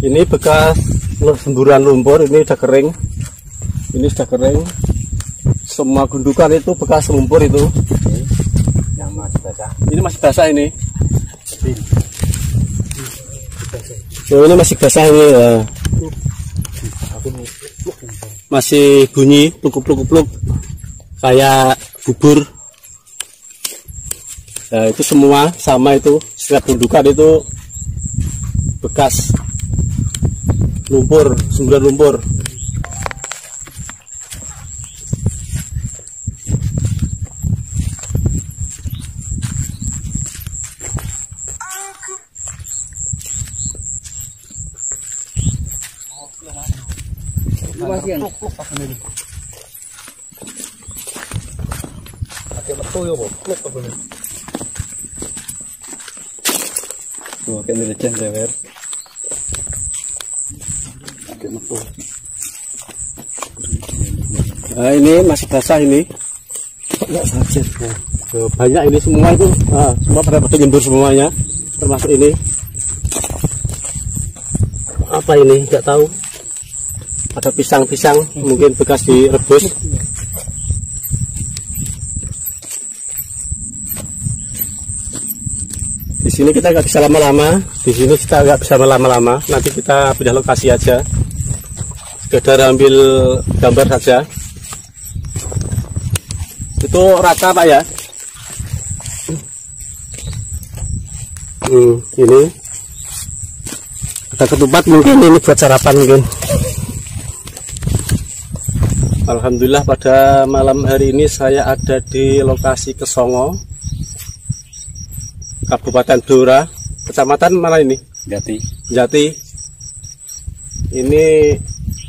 Ini bekas semburan lumpur, ini udah kering. Ini sudah kering. Semua gundukan itu bekas lumpur itu. Yang masih basah. Ini masih basah ini. Oh, ini masih basah ini ya. Masih bunyi pluk-pluk kayak bubur. Nah, itu semua sama itu. Setiap gundukan itu bekas lumpur, semburan lumpur. Pakai metu ya, Bu. Pluk apa ini? Tuh, kayak ngerjain lewer. Pakai metu. Nah, ini masih basah ini. Enggak saja. Tuh, banyak ini semua itu. Nah, semua pada nyembur semuanya. Termasuk ini. Apa ini? Enggak tahu. Ada pisang-pisang, mungkin bekas direbus. Di sini kita nggak bisa lama-lama. Di sini kita nggak bisa lama-lama. Nanti kita pindah lokasi aja. Sekedar ambil gambar saja. Itu rata Pak ya. Ini ada ketupat mungkin ini buat sarapan mungkin. Alhamdulillah pada malam hari ini saya ada di lokasi Kesongo, Kabupaten Blora, Kecamatan mana ini? Jati. Ini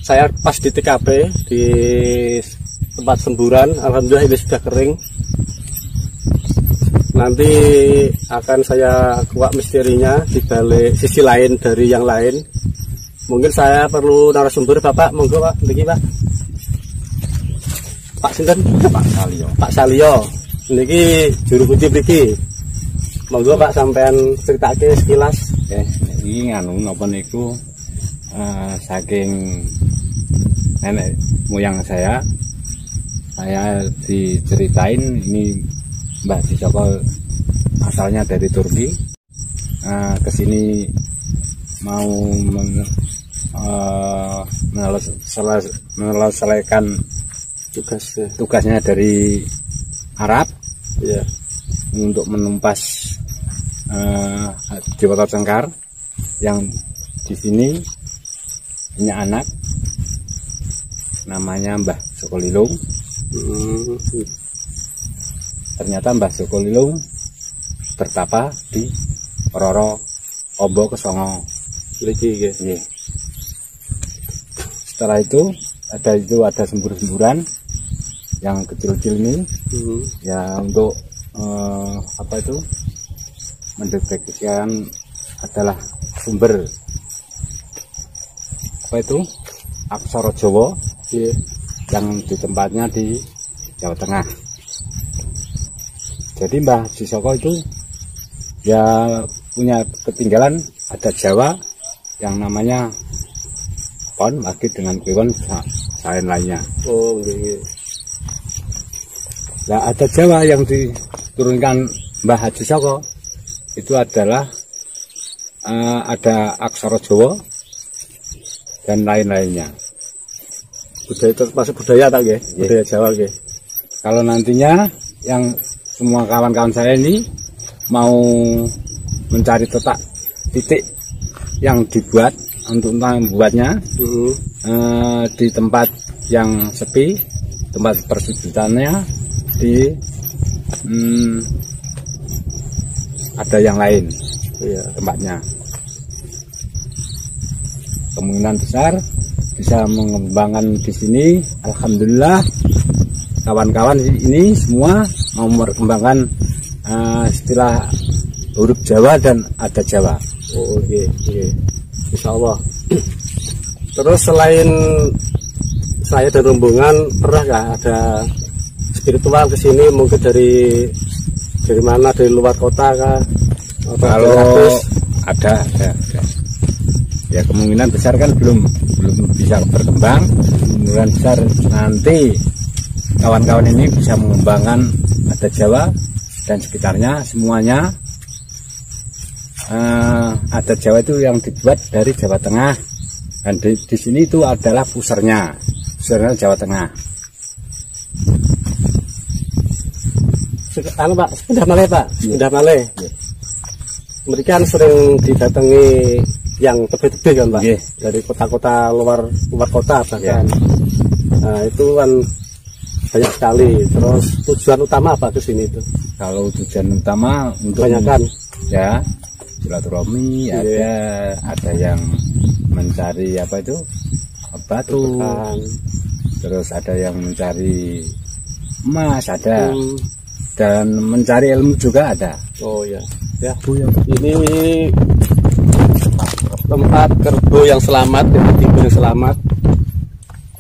saya pas di TKP di tempat semburan. Alhamdulillah ini sudah kering. Nanti akan saya kuak misterinya di balik sisi lain dari yang lain. Mungkin saya perlu narasumber Bapak, monggo Pak, begini Pak. Pak sinten? Pak Salio. Niki juru kunci mriki. Monggo Pak sampean critake sekilas. Iki nganu napa niku saking nenek moyang saya diceritain ini Mbah Dijoko asalnya dari Turki. Kesini mau menyelesaikan tugasnya dari Arab ya, untuk menumpas Dewata Cengkar yang di sini punya anak namanya Mbah Sukolilung. Ternyata Mbah Sukolilung bertapa di Roro Obo Kesongo. Setelah itu ada sembur-semburan yang kecil-kecil ini, ya untuk mendeteksikan adalah sumber aksara Jawa yang di tempatnya di Jawa Tengah. Jadi Mbah Dijoko itu ya punya ketinggalan ada Jawa yang namanya Pon lagi dengan Kliwon selain lainnya. Nah, ada Jawa yang diturunkan Mbah Dijoko itu adalah ada aksara Jawa dan lain-lainnya. Budaya termasuk budaya tak ya? Budaya Jawa ya. Kalau nantinya yang semua kawan-kawan saya ini mau mencari titik yang dibuat untuk membuatnya di tempat yang sepi, tempat persujudannya ada yang lain tempatnya. Kemungkinan besar bisa mengembangkan di sini. Alhamdulillah kawan-kawan ini semua mau mengembangkan istilah huruf Jawa dan adat Jawa. Insya Allah. Terus selain saya dan rombongan, pernah nggak ada spiritual ke sini? Mungkin dari mana? Dari luar kota kah? Kalau ada. ya kemungkinan besar kan belum bisa berkembang. Kemungkinan besar nanti kawan-kawan ini bisa mengembangkan adat Jawa dan sekitarnya semuanya. Adat Jawa itu yang dibuat dari Jawa Tengah, dan di sini itu adalah pusarnya Jawa Tengah. Anu Pak, sepindah malih Pak, sepindah malih. Mereka kan sering didatangi yang tebih-tebih kan Pak, dari kota-kota luar kota bahkan. Nah itu kan banyak sekali. Terus tujuan utama apa ke sini itu? Kalau tujuan utama untuk kebanyakan ya silaturahmi, ada yang mencari apa itu batu, terus ada yang mencari emas, ada dan mencari ilmu juga ada. Oh ya, ya Bu ya. Ini tempat kerbau yang selamat, yang selamat.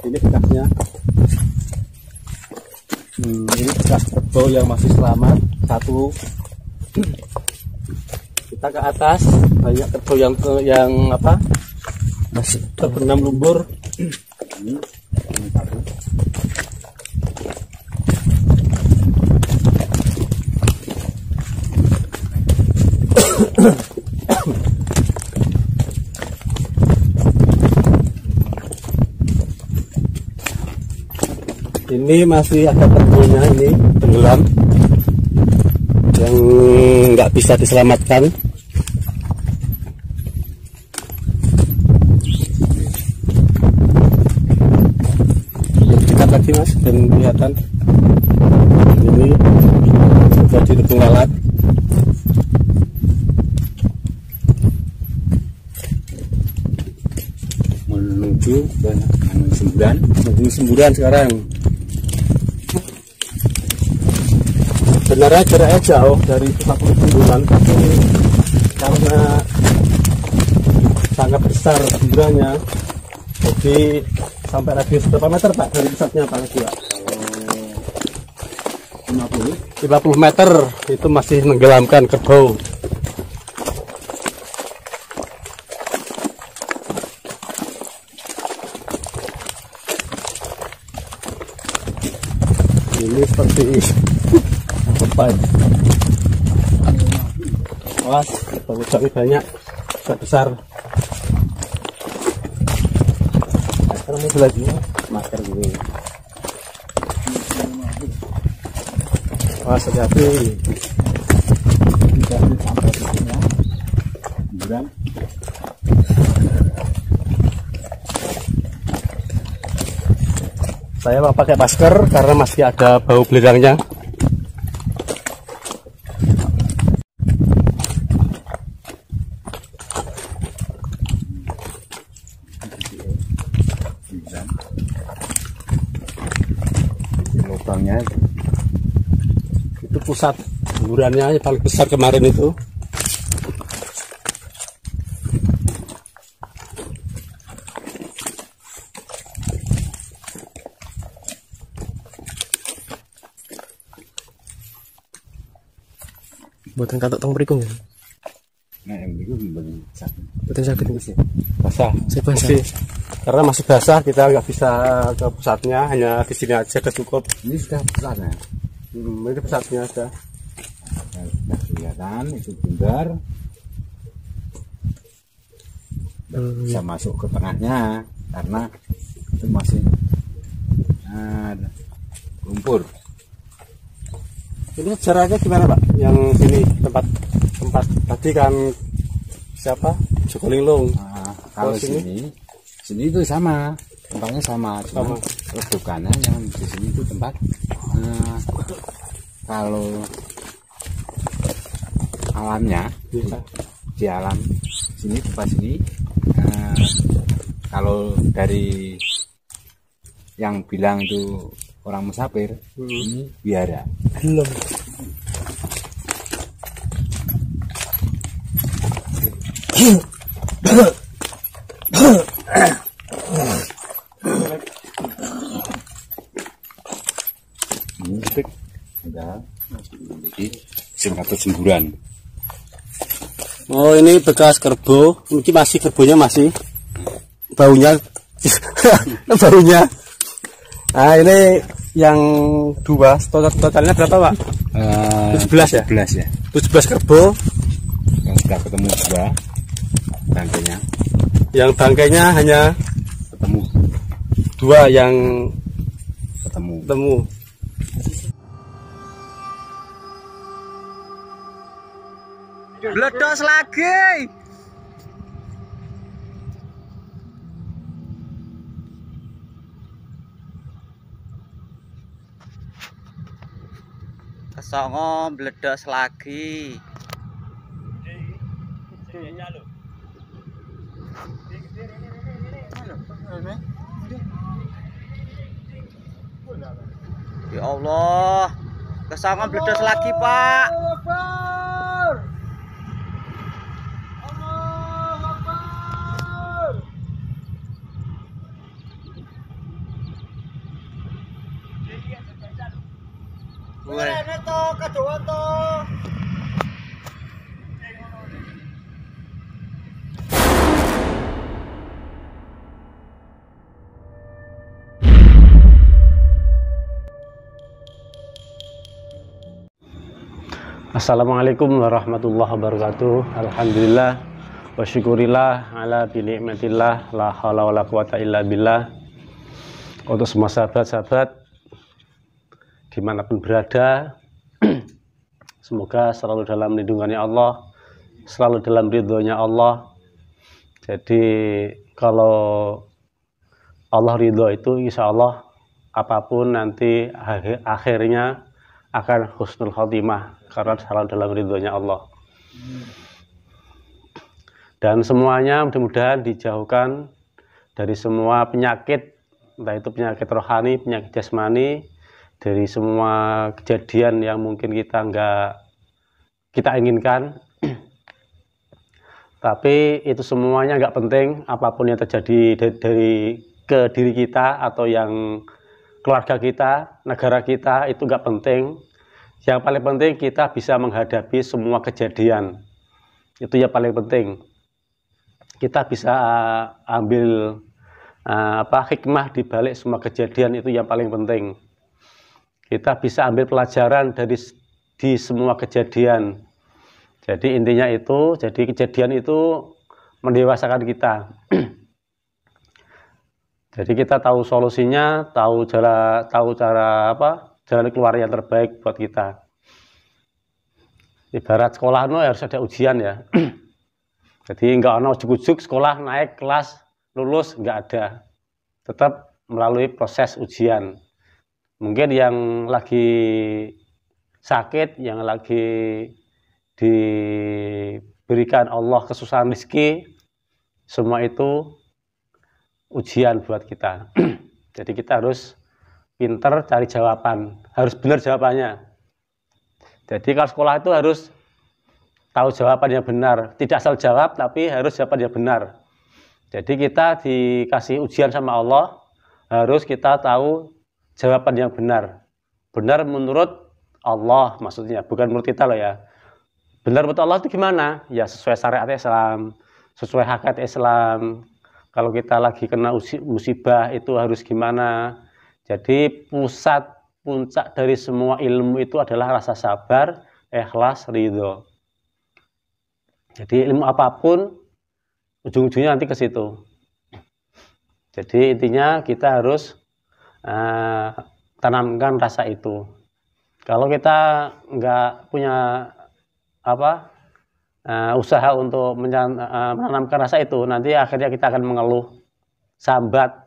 Ini bekasnya. Ini bekas kerbau yang masih selamat satu. Kita ke atas banyak kerbau yang apa? Masih terbenam lumpur. Ini satu. Ini masih ada kerbaunya, ini tenggelam yang nggak bisa diselamatkan. Dekat lagi Mas dan kelihatan ini sudah didukung lalat. Menuju semburan sekarang. Sebenarnya jaraknya jauh dari pusat semburan, tapi karena sangat besar semburannya, jadi sampai radius berapa meter Pak dari pusatnya Pak? 50 meter itu masih menenggelamkan kerbau. Ini seperti apa? Awas, kerbau banyak, besar. Masker ini lagi, masker gini. Awas, hati-hati. Saya mau pakai masker karena masih ada bau belerangnya. Lubangnya itu pusat semburannya yang paling besar kemarin itu. Buatan katok tong mriku ya. Nah, yang itu Buatan sakit sih. Basah. Saya basah. Karena masih basah kita nggak bisa ke pusatnya, hanya di sini aja cukup. Ini sudah pusatnya. Ini pusatnya ada. Sudah kelihatan itu bundar. Bisa masuk ke tengahnya karena itu masih lumpur. Ini jaraknya gimana Pak? Yang sini tempat tadi kan siapa? Joko Linglung. Kalau sini itu sama, tempatnya sama, cuma redukannya yang di sini itu tempat. Kalau alamnya di alam sini tempat sini, kalau dari yang bilang itu orang musafir, ini biara. Belum. Ini sudah jadi semburan. Oh, ini bekas kerbau. Mungkin masih kerbaunya masih baunya baunya. Nah, ini yang dua totalnya berapa, Pak? 17 ya? 17 ya. 17 kerbau. Yang sudah ketemu dua bangkainya. Yang bangkainya hanya Ketemu. dua yang Ketemu. Bledos lagi. Kesongo bledos lagi. Ya Allah, kesongo bledos lagi, Pak. Assalamualaikum warahmatullahi wabarakatuh. Alhamdulillah wa syukurillah ala binikmatillah la haula wala quwata illa billah. Untuk semua sahabat-sahabat dimanapun berada, semoga selalu dalam lindungannya Allah, selalu dalam ridhonya Allah. Jadi kalau Allah ridho itu insya Allah apapun nanti akhirnya akan husnul khotimah, karena selalu dalam ridhonya Allah. Dan semuanya mudah-mudahan dijauhkan dari semua penyakit, entah itu penyakit rohani, penyakit jasmani, dari semua kejadian yang mungkin kita inginkan. Tapi itu semuanya nggak penting, apapun yang terjadi ke diri kita atau yang keluarga kita, negara kita, itu nggak penting. Yang paling penting kita bisa menghadapi semua kejadian. Itu yang paling penting. Kita bisa ambil hikmah di balik semua kejadian, itu yang paling penting. Kita bisa ambil pelajaran di semua kejadian. Jadi intinya itu, jadi kejadian itu mendewasakan kita. Jadi kita tahu solusinya, tahu cara jalan keluar yang terbaik buat kita. Ibarat sekolah harus ada ujian ya. Jadi nggak ada ujuk-ujuk sekolah naik kelas lulus, nggak ada. Tetap melalui proses ujian. Mungkin yang lagi sakit, yang lagi diberikan Allah kesusahan rezeki, semua itu ujian buat kita. Jadi kita harus pinter cari jawaban, harus benar jawabannya. Jadi kalau sekolah itu harus tahu jawaban yang benar, tidak asal jawab tapi harus jawaban yang benar. Jadi kita dikasih ujian sama Allah, harus kita tahu jawaban yang benar. Benar menurut Allah maksudnya, bukan menurut kita loh ya. Benar menurut Allah itu gimana? Ya sesuai syariat Islam, sesuai hakikat Islam. Kalau kita lagi kena musibah itu harus gimana? Jadi puncak dari semua ilmu itu adalah rasa sabar, ikhlas, ridho. Jadi ilmu apapun ujung-ujungnya nanti ke situ. Jadi intinya kita harus tanamkan rasa itu. Kalau kita nggak punya usaha untuk menanamkan rasa itu, nanti akhirnya kita akan mengeluh, sambat.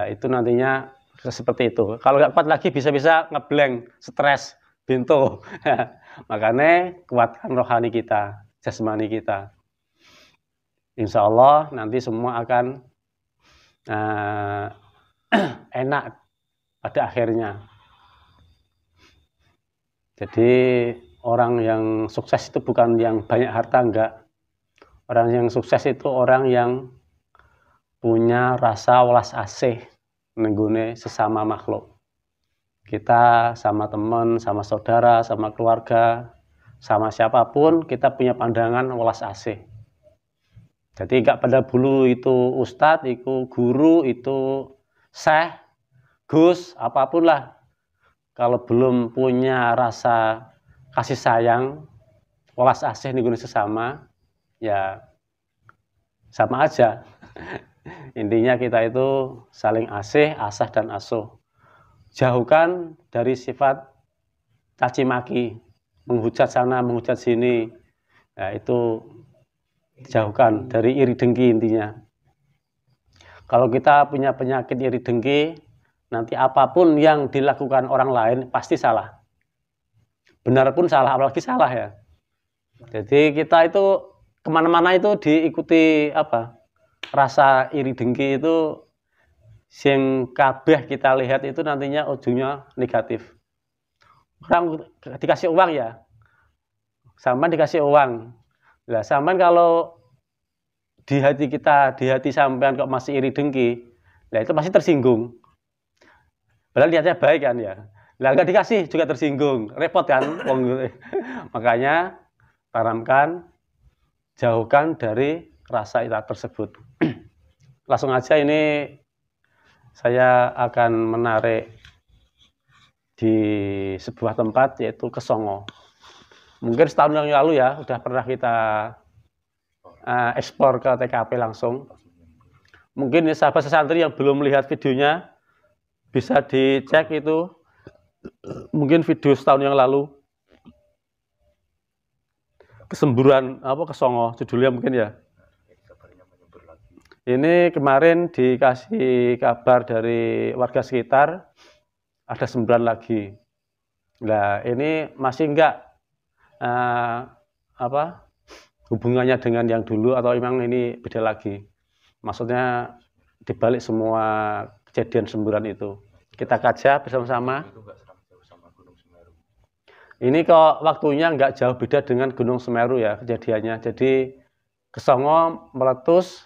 Itu nantinya seperti itu. Kalau nggak kuat lagi bisa-bisa ngeblank, stres, bintu. Makanya kuatkan rohani kita, jasmani kita. Insya Allah nanti semua akan enak pada akhirnya. Jadi orang yang sukses itu bukan yang banyak harta, enggak. Orang yang sukses itu orang yang punya rasa welas asih nenggone sesama makhluk. Kita sama teman, sama saudara, sama keluarga, sama siapapun kita punya pandangan welas asih. Jadi nggak pada dulu itu ustadz, itu guru, itu syekh, gus, apapun lah. Kalau belum punya rasa kasih sayang, welas asih nih sesama, ya sama aja. Intinya kita itu saling asih, asah dan asuh. Jauhkan dari sifat caci maki, menghujat sana, menghujat sini. Ya, itu jauhkan dari iri dengki intinya. Kalau kita punya penyakit iri dengki, nanti apapun yang dilakukan orang lain pasti salah. Benar pun salah, apalagi salah ya. Jadi kita itu kemana-mana itu diikuti apa? Rasa iri dengki itu sing kabeh kita lihat itu nantinya ujungnya negatif. Orang dikasih uang ya, sampean dikasih uang. Lah sampean kalau di hati kita, di hati sampean kok masih iri dengki, lah itu pasti tersinggung. Padahal niatnya baik kan ya. Lah nggak dikasih juga tersinggung, repot kan? Makanya tanamkan, jauhkan dari rasa ira tersebut. Langsung aja ini saya akan menarik di sebuah tempat yaitu Kesongo. Mungkin setahun yang lalu ya udah pernah kita ekspor ke TKP langsung. Mungkin sahabat sesantri yang belum melihat videonya bisa dicek itu, mungkin video setahun yang lalu. Kesemburan apa Kesongo judulnya mungkin ya. Ini kemarin dikasih kabar dari warga sekitar ada semburan lagi. Nah ini masih enggak hubungannya dengan yang dulu atau memang ini beda lagi. Maksudnya dibalik semua kejadian semburan itu. Kita kaji bersama-sama. Ini kok waktunya enggak jauh beda dengan Gunung Semeru ya kejadiannya. Jadi Kesongo meletus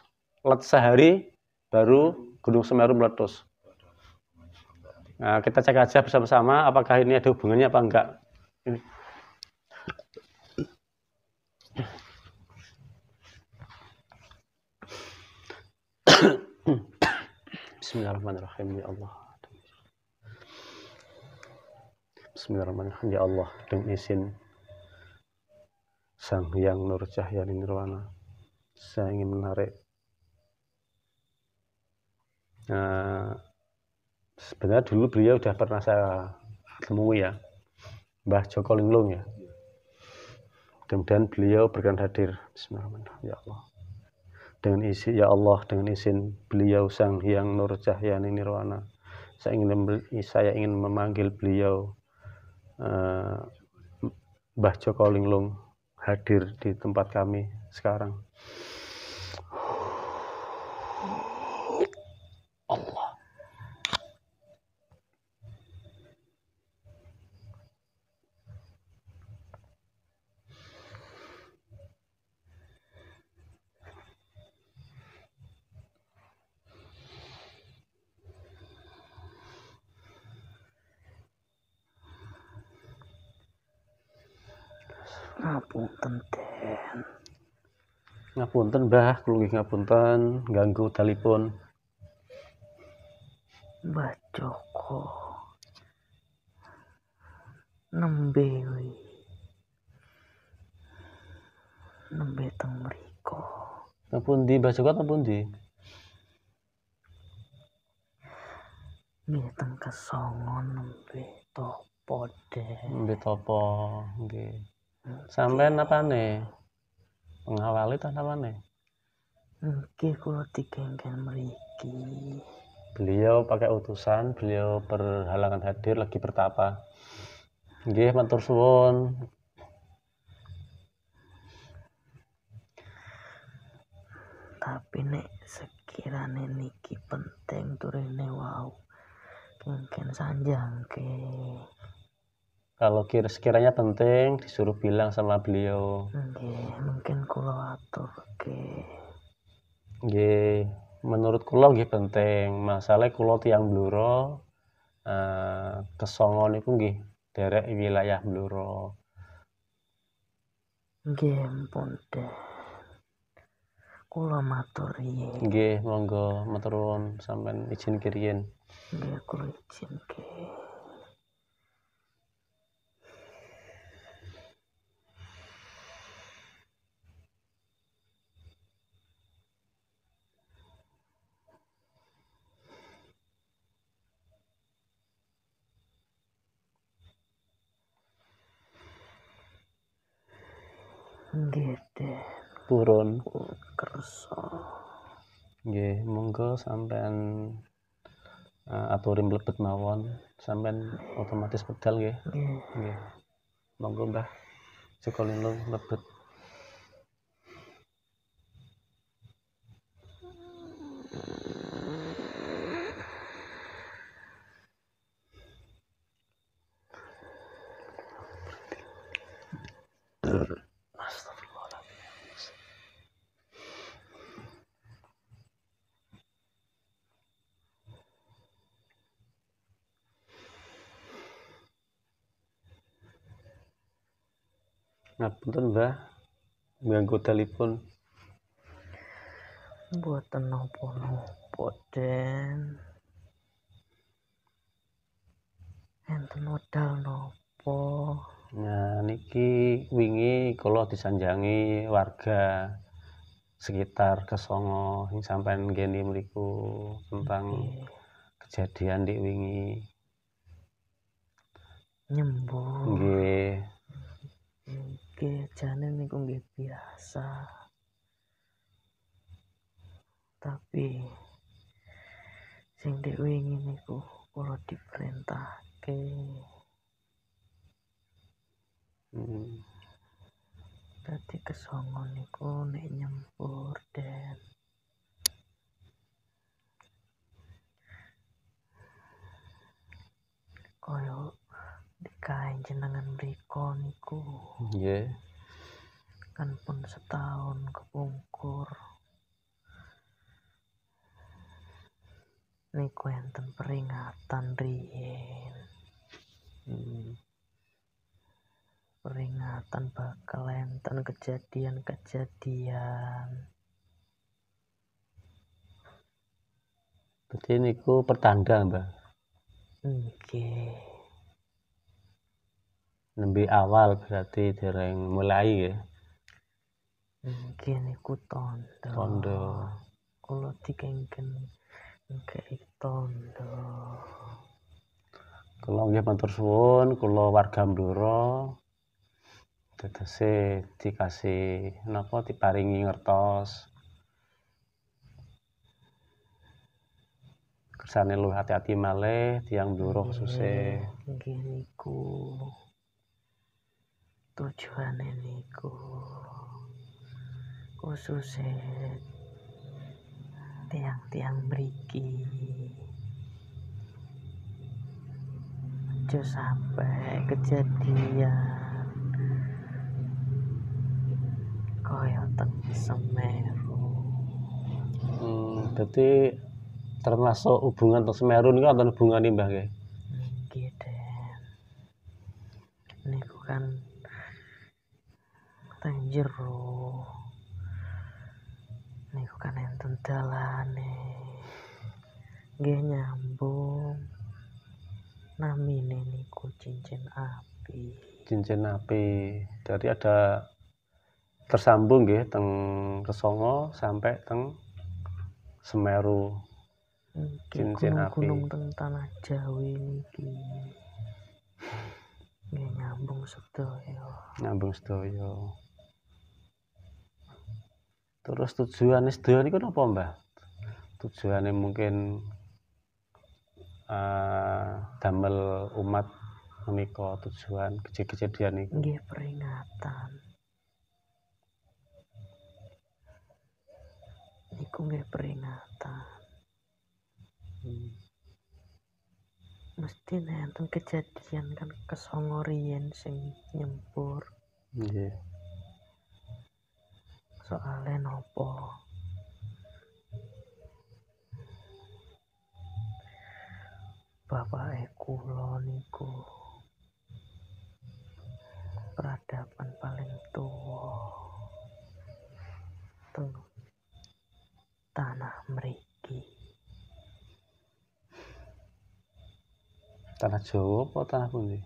sehari baru Gunung Semeru meletus. Nah, kita cek aja bersama-sama apakah ini ada hubungannya apa enggak. Ini. Bismillahirrahmanirrahim ya Allah. Bismillahirrahmanirrahim ya Allah, dengan izin Sang Hyang Nur Cahya Nirwana, saya ingin menarik. Sebenarnya dulu beliau sudah pernah saya temui ya, Mbah Joko Linglung ya. Mudah-mudahan beliau berkenan hadir. Bismillahirrahmanirrahim ya Allah. Dengan izin ya Allah, dengan izin beliau Sang Hyang Nur Cahya Nirwana, saya ingin memanggil beliau Mbah Joko Linglung hadir di tempat kami sekarang. Allah. Ngapunten Mbah, kula ngapunten ganggu telepon. Mbah Joko nembe teng mriko. Ngapundi Mbah Joko ngapundi? Nggih teng Kesongo nembe topo deh. Nembe topo, nggih. Sampeyan apane? Pengawali ta apane? Nggih kula digenggen mriki. Beliau pakai utusan, beliau berhalangan hadir lagi bertapa. Nggih, matur suwun. Tapi nek sekirane niki penting turine wau kengken sanjangke. Kalau sekiranya penting disuruh bilang sama beliau. Nggih, mungkin kula aturke. Nggih, menurut kula nggih penting. Masalah kula tiyang Blora Kesongo niku nggih derek wilayah Blora. Nggih ampun Den. Kula matur riyin. Nggih, monggo matur nuwun sampean izin kiriyen. Nggih kula izin ke. Nggih Den. Purun. Kersa. Nggih, monggo sampean aturi mlebet mawon. Sampean otomatis pedal nggih. Nggih. Nggih. Monggo Mbah. Sekolilung mlebet. Ngapunten Mbah, ganggu telepon. Mboten napa-napa Den. Enten wedal napa? Nah, niki wingi kula disanjangi warga sekitar Kesongo sing sampean ngene mriku tentang kejadian dik wingi. Nyembur. Nggih. Nggih jane niku nggih biasa. Tapi sing dik wingi niku kula diperintahke. Dadi Kesongo niku nek nyembur Den. Kaya dikae jenengan mriko niku. Nggih. Kan pun setahun kepungkur. Niku enten peringatan riyin. Peringatan bakal enten kejadian-kejadian. Berarti niku pertanda, Mbah. Nggih. Nembe awal berarti dereng mulai ya. Nggih niku tondo. Tondo. Kula dikengken ngekeki tondo. Kula nggih matur suwun, kula warga Blora tegese dikasih napa diparingi ngertos. Kersane luwih hati-hati malih tiyang Blora khususe. Nggih niku. Tujuane niku khususe tiang-tiang mriki. Aja sampai kejadian kaya teng Semeru. Berarti termasuk hubungan teng Semeru niku wonten hubungane Mbah nggih. Nggih Den. Niku kan teng jero. Niku kan enten dalane. Nggih nyambung. Namine niku cincin api. Cincin api. Jadi ada tersambung nggih teng Kesongo sampai teng Semeru. Cincin api. Gunung-gunung teng tanah Jawi niki. Nggih nyambung sedaya. Nyambung sedaya. Terus tujuane sedaya niku napa, Mbah? Tujuane mungkin damel umat menika tujuan kejadian niku. Nggih peringatan. Niku nggih peringatan. Mesti enten kejadian kan Kesongo riyen sing nyempur. Nggih. Soale nopo? Bapake kula niku peradaban paling tua teng tanah mriki. Tanah Jawa apa tanah pundi?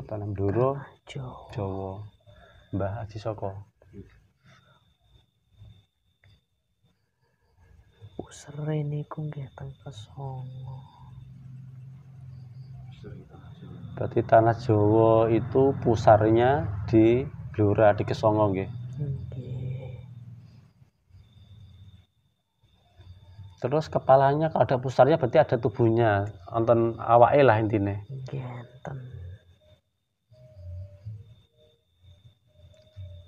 Tanah Ndoro, Tanah Jawa. Jawa. Mbah Haji Soko. Pusere niku nggih teng Kesongo. Berarti tanah Jawa itu pusarnya di Blora di Kesongo nggih. Nggih. Terus kepalanya kalau ada pusarnya berarti ada tubuhnya, nonton awake lah intine. Nggih enten.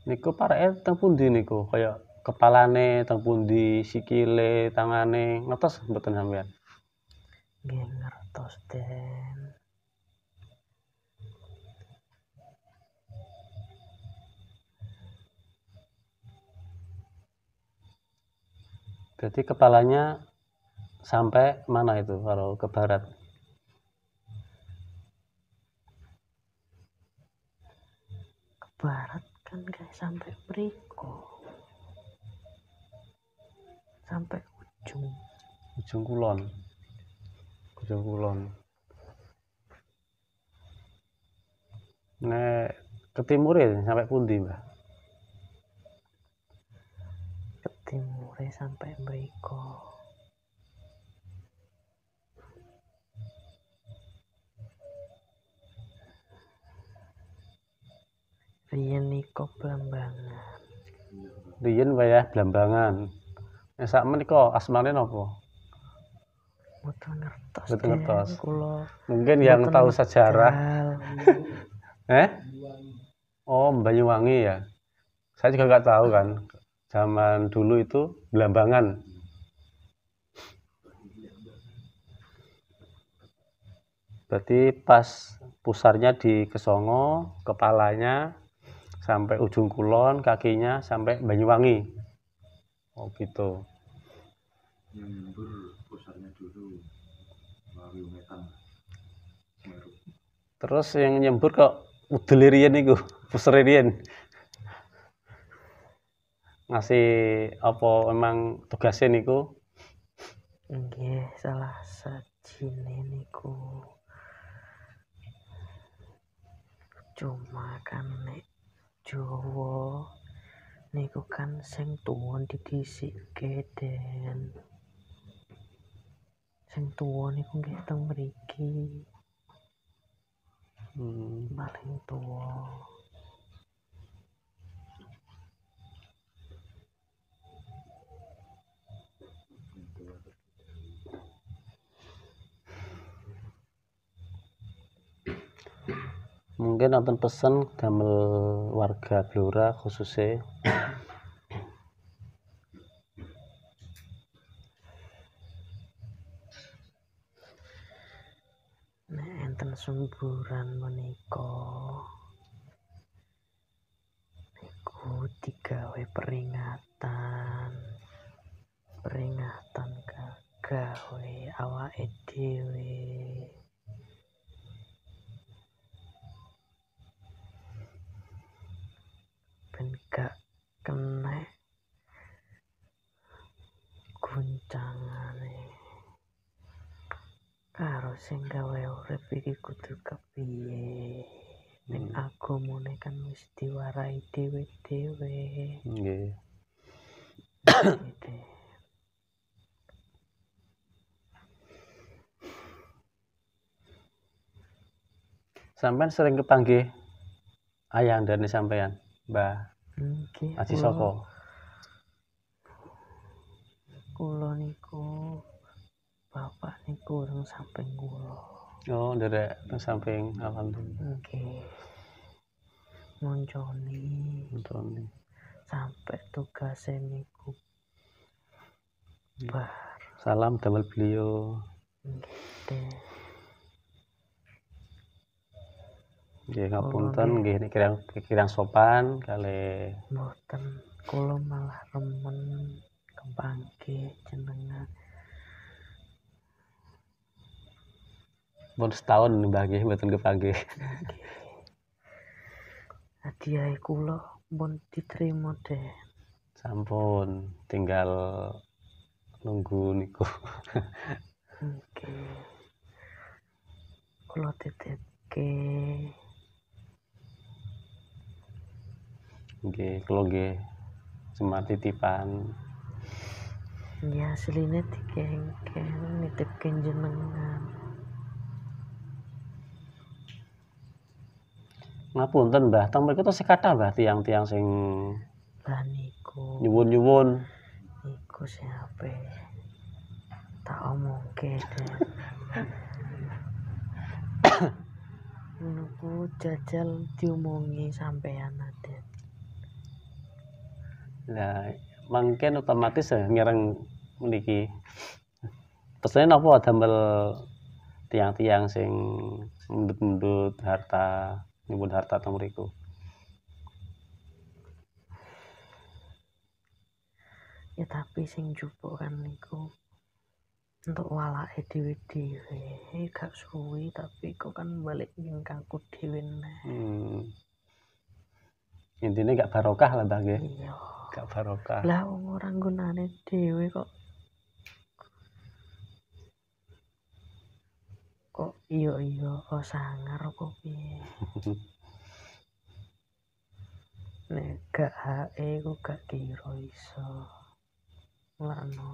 Niku pareke teng pundi niku? Kaya kepalane teng pundi, sikile, tangane, ngertos mboten sampean? Nggih ngertos Den. Berarti kepalanya sampai mana itu kalau ke barat? Ke barat kan kayak sampai mriko. Sampai Ujung kulon. Ujung kulon. Nek ke timur ya sampai pundi, Mbah? ke timure sampai mriko. Riyen niku Blambangan. Riyen wayah Blambangan. Nek sak menika asmane napa? Mboten ngertos. Mboten Den. ngertos. Kula Mungkin yang mboten tahu sejarah. medal. Oh, Banyuwangi ya. Saya juga nggak tahu kan. Zaman dulu itu Blambangan. Berarti pas pusarnya di Kesongo, kepalanya sampai ujung kulon, kakinya sampai Banyuwangi. Oh gitu. Yang nyembur pusarnya dulu melalui Wetan. Terus yang nyembur kok udel riyen niku, pusere riyen. Ngasih apa memang tugasnya niku? Nggih, salah sajine niku. Cuma kan nek Jawa niku kan sing tuwa didhisikke Den. Sing tuwa niku nggih teng mriki. Paling tuwa. Mungkin nonton pesen damel warga Blora khususnya Nek enten semburan menika niku digawe peringatan gawe awake dhewe. Ben gak kena guncangane karo sing gawe urip iki kudu kepiye. Ning agamane kan wis diwarai dhewe-dhewe. nggih. Gitu. Sampean sering kepanggih ayandane sampean, Mbah Nggih, Haji Soko. kula niku bapak niku urung samping kula. Oh, nderek teng samping alhamdulillah. Nggih. Ngonconi Nonton. sampai tugasnya niku bar. Salam damel beliau. Nggih. Nggih ngapunten nggih nek kirang sopan kali Mboten, kula malah remen kepanggih jenengan. pun setahun Mbah nggih mboten kepanggih. hadiah kula pun diterima Den. Sampun, tinggal nunggu niku. Nggih. Kula titipke. Nggih, kula nggih semar titipan. Ya asline dikengken nitipke jenengan. Ngapunten Mbah, teng mriku tasih kathah Mbah tiang-tiang sing Lah niku nyuwun-nyuwun. iku siapa? Tak omongke Den. Niku jajal diomongi sampean Den. Lah, mangken otomatis ngereng meniki. Pesene napa damel tiang-tiang sing mendut-mendut harta, nyuwun harta teng mriku. Ya tapi sing jupuk kan niku untuk walake dhewe-dhewe gak suwi tapi kok kan balik ning kaku dhewe neh. Intine gak barokah lah Mbah nggih. Iya. Gak barokah. Lah wong ora gunane dhewe kok iya kok sangar kok piye. Nek gak hae ku gak kira iso. Mulane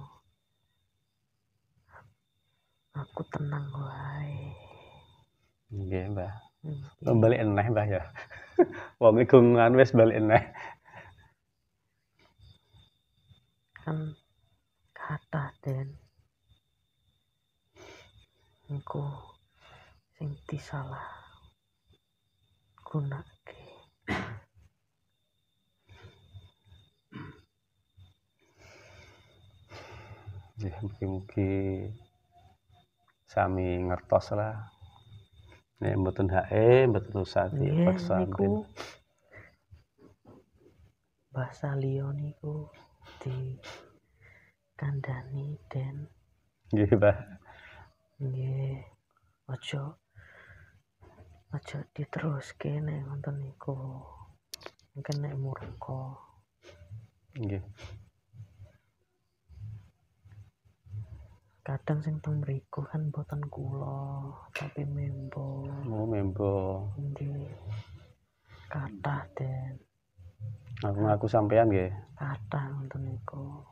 aku tenang wae. Nggih, Mbah. Balik eneh Mbah ya. Wong ikungan wis balik eneh. Kan kathah Den. Niku sing disalah gunake. Nggih, mugi-mugi sami ngertos lah. Nek mboten hae, mboten usah dipaksa. Niku bahasa liya niku di kandhani Den. Nggih, Mbah. Nggih. Aja diteruske nek wonten niku. Mungkin nek murka. Nggih. Kadang sing teng mriku kan boten kula, tapi membo. Oh, membo. Nggih. Kathah Den. Ngaku sampean nggih. Kathah wonten niku.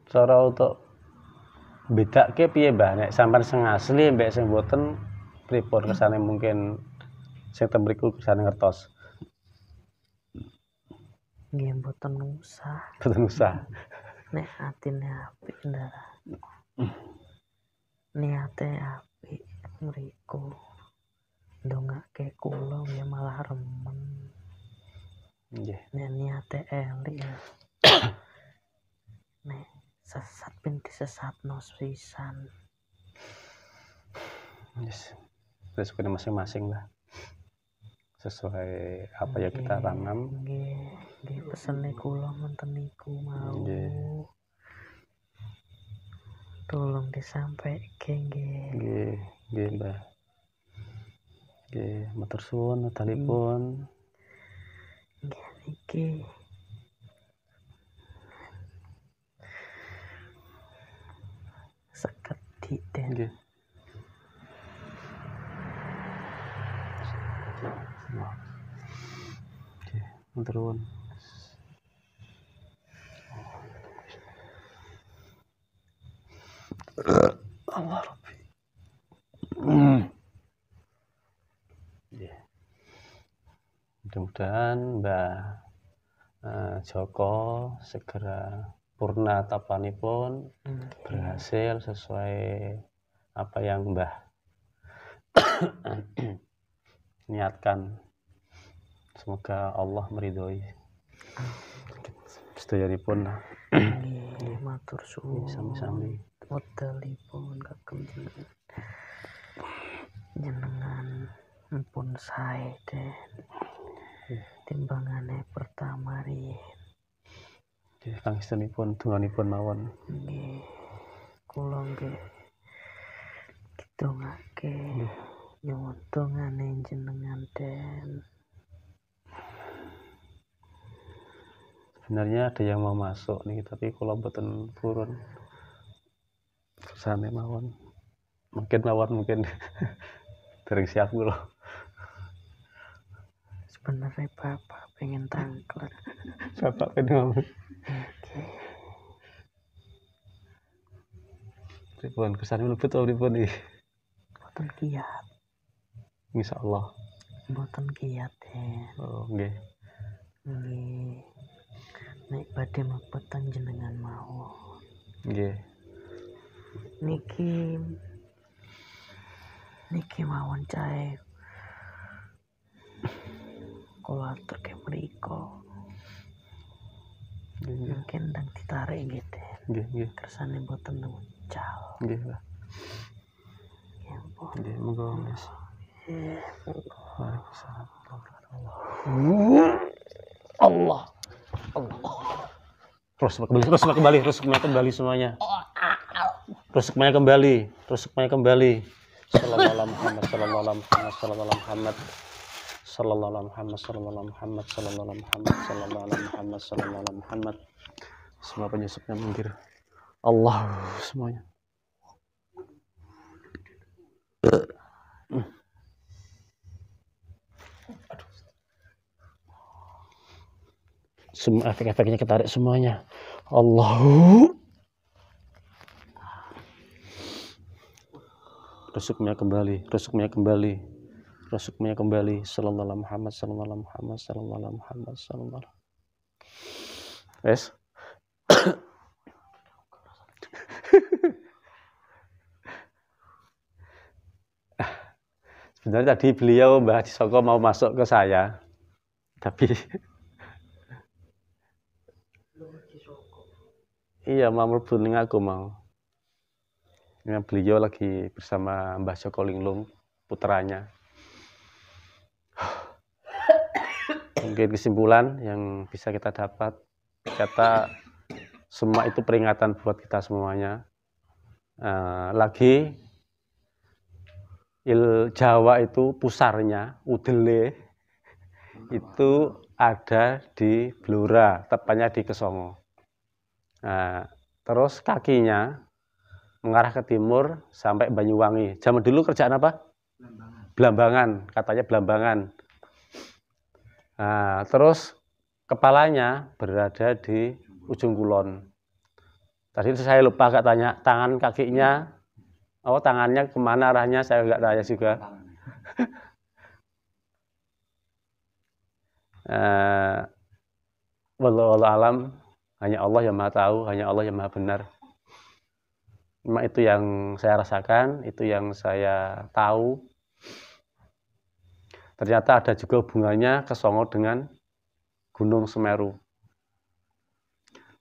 Cara untuk bedake piye Mbah nek sampean sing asli mbek sing mboten pripun kesane mungkin sing teng mriku kesane ngertos. Nggih mboten usah. Mboten usah. Nek atine apik ndak. Niate apik mriku. Ndongake kula nggih malah remen. Nggih. Nek niate elik ya. Nek sesat ben disesatno pisan. Yes. Resikonya masing-masing lah. Sesuai apa yang kita tanam. Nggih, pesene kula menten niku mau. Nggih. Tolong disampaike nggih. Nggih, Mbah. Nggih, matur suwun medalipun. Nggih niki. Sekedhik Den. Nggih. Oke, matur nuwun. Allah Rabbi. Mudah-mudahan Mbah Joko segera purna tapanipun berhasil sesuai apa yang Mbah niatkan. Semoga Allah meridhoi. Sedayanipun. Nggih, matur suwun. Sami-sami. Wedalipun kagem jenengan ampun sae Den. Timbangane pertama riyen. Nggih, kanggestunipun donganipun mawon. Nggih. Kula nggih dongake nyuwun dongane jenengan Den. Sebenarnya ada yang mau masuk nih, tapi kalau mboten purun kersane mawon. Mungkin dereng siap kula. Sebenarnya bapak pengen tangklet. Bapak pengen ngomong. Oke. Pripun kersane mlebet apa pripun iki? Mboten kiat. Insyaallah. Mboten kiat Den. Oh, nggih. Nggih. Nek badhe mlebet jenengan mau. Nggih. Niki mawon cae kula atur ke mriko. Mungkin ndang ditarik nggih Den. Nggih. Kersane mboten nucal. Nggih, Pak. Ya ampun. Nggih, monggo Mas. Allah. Rusuknya kembali semuanya. Rusuknya kembali. Sallallahu alaihi Muhammad. Semua penyusupnya minggir. Allah semuanya. Semua efek-efeknya ketarik semuanya. Allahu. Rusuknya kembali. Sallallahu alaihi Muhammad. Wes. Sebenarnya tadi beliau Mbah Disoko mau masuk ke saya, tapi iya mau mlebu ning aku mau. Ya, beliau lagi bersama Mbah Joko Linglung, putranya. Mungkin kesimpulan yang bisa kita dapat, kata semua itu peringatan buat kita semuanya. Lagi Jawa itu pusarnya, udele itu ada di Blora, tepatnya di Kesongo. Nah, terus kakinya mengarah ke timur sampai Banyuwangi. Zaman dulu kerjaan apa? Blambangan, katanya Blambangan. Nah, terus kepalanya berada di ujung kulon. Tadi saya lupa katanya tangan kakinya. Oh, tangannya kemana arahnya saya nggak tanya juga. Wallahu alam, hanya Allah yang Maha tahu, hanya Allah yang Maha benar. Memang itu yang saya rasakan, itu yang saya tahu. Ternyata ada juga hubungannya Kesongo dengan Gunung Semeru.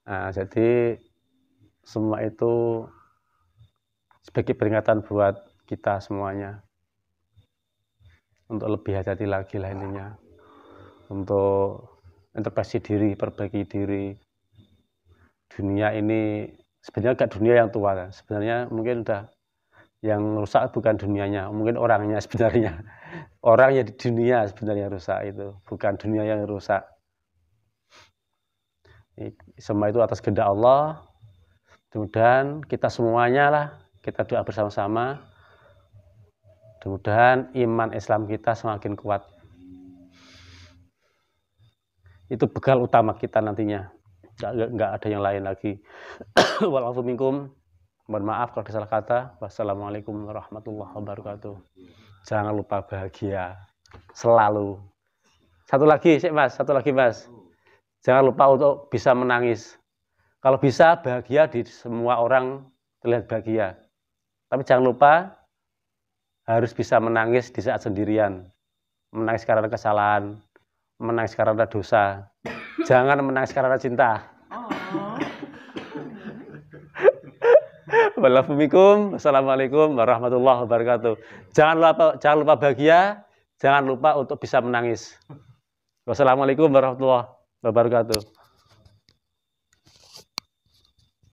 Nah, jadi semua itu sebagai peringatan buat kita semuanya untuk lebih hati-hati lagi lah intinya, untuk introspeksi diri, perbaiki diri. Dunia ini sebenarnya gak dunia yang tua kan, sebenarnya mungkin udah yang rusak bukan dunianya, mungkin orangnya sebenarnya. Orang yang di dunia sebenarnya rusak, itu bukan dunia yang rusak. Semua itu atas kehendak Allah. Mudah-mudahan kita semuanya lah, kita doa bersama-sama. Mudah-mudahan iman Islam kita semakin kuat. Itu bekal utama kita nantinya. Nggak ada yang lain lagi. Walafu minkum. Mohon maaf kalau ada salah kata. Wassalamualaikum warahmatullahi wabarakatuh. Jangan lupa bahagia selalu. Satu lagi Mas. Jangan lupa untuk bisa menangis. Kalau bisa bahagia di semua orang terlihat bahagia. Tapi jangan lupa harus bisa menangis di saat sendirian. Menangis karena kesalahan, menangis karena dosa. Jangan menangis karena cinta. Wassalamualaikum warahmatullahi wabarakatuh. Jangan lupa bahagia, jangan lupa untuk bisa menangis. Wassalamualaikum warahmatullahi wabarakatuh.